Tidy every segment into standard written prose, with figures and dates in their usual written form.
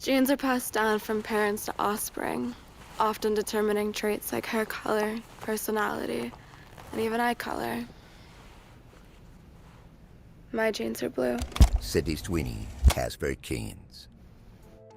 Genes are passed down from parents to offspring, often determining traits like hair color, personality, and even eye color. My genes are blue. Sydney Sweeney, Casper Jeans.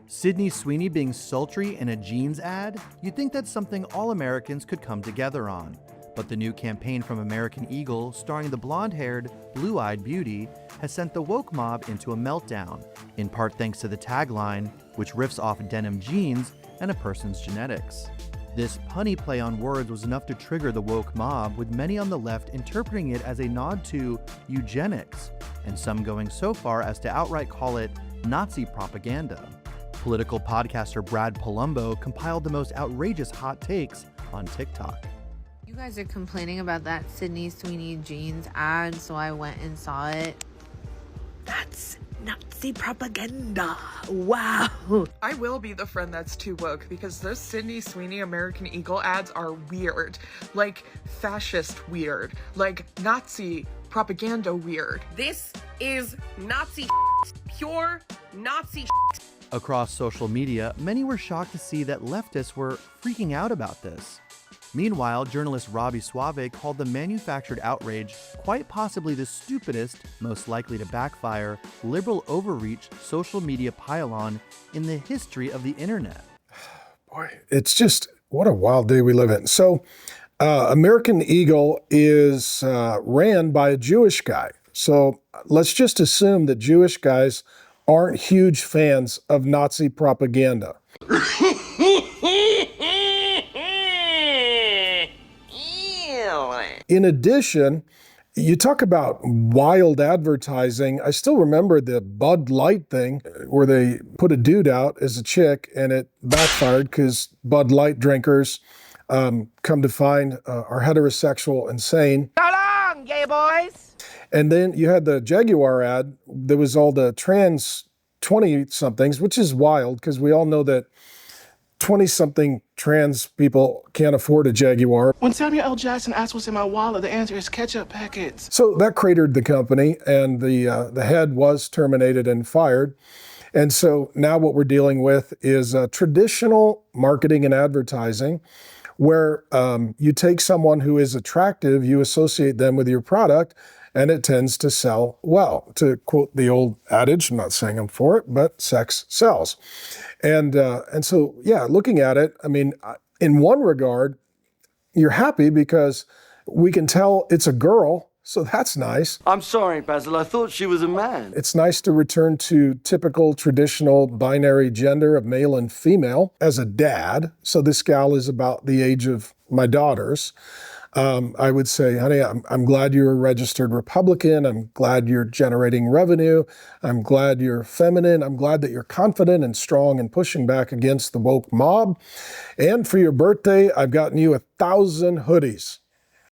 Sydney Sweeney being sultry in a jeans ad? You'd think that's something all Americans could come together on. But the new campaign from American Eagle, starring the blonde-haired, blue-eyed beauty, has sent the woke mob into a meltdown, in part thanks to the tagline, which riffs off denim jeans and a person's genetics. This punny play on words was enough to trigger the woke mob, with many on the left interpreting it as a nod to eugenics, and some going so far as to outright call it Nazi propaganda. Political podcaster Brad Palumbo compiled the most outrageous hot takes on TikTok. You guys are complaining about that Sydney Sweeney jeans ad, so I went and saw it. That's Nazi propaganda. Wow. I will be the friend that's too woke because those Sydney Sweeney American Eagle ads are weird. Like fascist weird. Like Nazi propaganda weird. This is Nazi pure Nazi Across social media, many were shocked to see that leftists were freaking out about this. Meanwhile, journalist Robbie Suave called the manufactured outrage quite possibly the stupidest, most likely to backfire, liberal overreach social media pile-on in the history of the internet. Boy, it's just, what a wild day we live in. So, American Eagle is ran by a Jewish guy. So let's just assume that Jewish guys aren't huge fans of Nazi propaganda. In addition, you talk about wild advertising. I still remember the Bud Light thing where they put a dude out as a chick and it backfired because Bud Light drinkers, come to find, are heterosexual and sane. So long, gay boys. And then you had the Jaguar ad. There was all the trans 20-somethings, which is wild because we all know that 20-something trans people can't afford a Jaguar. When Samuel L. Jackson asked what's in my wallet, the answer is ketchup packets. So that cratered the company, and the head was terminated and fired. And so now what we're dealing with is traditional marketing and advertising, where you take someone who is attractive, you associate them with your product, and it tends to sell well. To quote the old adage, I'm not saying I'm for it, but sex sells. And so, yeah, looking at it, I mean, in one regard, you're happy because we can tell it's a girl, so that's nice. I'm sorry, Basil, I thought she was a man. It's nice to return to typical traditional binary gender of male and female as a dad. So this gal is about the age of my daughters. I would say, honey, I'm glad you're a registered Republican. I'm glad you're generating revenue. I'm glad you're feminine. I'm glad that you're confident and strong and pushing back against the woke mob. And for your birthday, I've gotten you 1,000 hoodies.